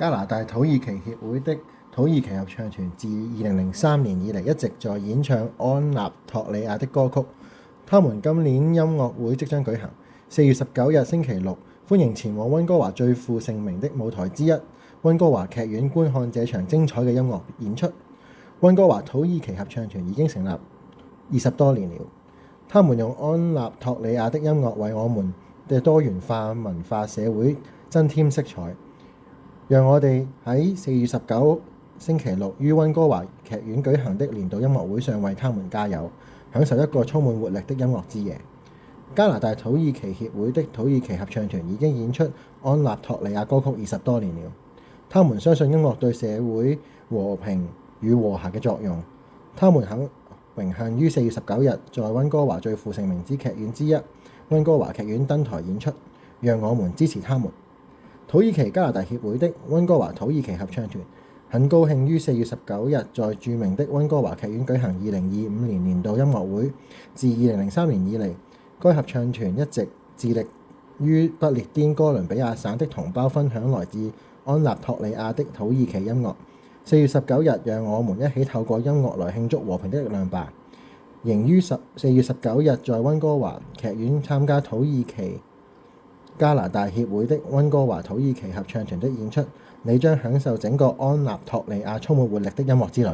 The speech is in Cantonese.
加拿大土耳其協會的土耳其合唱團自2003年以嚟一直在演唱安納托利亞的歌曲。他們今年音樂會即將舉行，4月19日星期六，歡迎前往溫哥華最負盛名的舞台之一溫哥華劇院觀看這場精彩嘅音樂演出。溫哥華土耳其合唱團已經成立20多年了，他們用安納托利亞的音樂為我們嘅多元化文化社會增添色彩。讓我哋喺4月19星期六於溫哥華劇院舉行的年度音樂會上為他們加油，享受一個充滿活力的音樂之夜。加拿大土耳其協會的土耳其合唱團已經演出安納托利亞歌曲20多年了，他們相信音樂對社會和平與和諧嘅作用。他們很榮幸於4月19日在溫哥華最負盛名之劇院之一溫哥華劇院登台演出，讓我們支持他們。土耳其加拿大協會的溫哥華土耳其合唱團很高興於4月19日在著名的溫哥華劇院舉行2025年年度音樂會。自2003年以嚟，該合唱團一直致力於不列顛哥倫比亞省的同胞分享來自安納托利亞的土耳其音樂。4月19日，讓我們一起透過音樂來慶祝和平的力量吧！仍於4月19日在溫哥華劇院參加土耳其加拿大協會的溫哥華土耳其合唱團的演出，你將享受整個安納托利亞充滿活力的音樂之旅。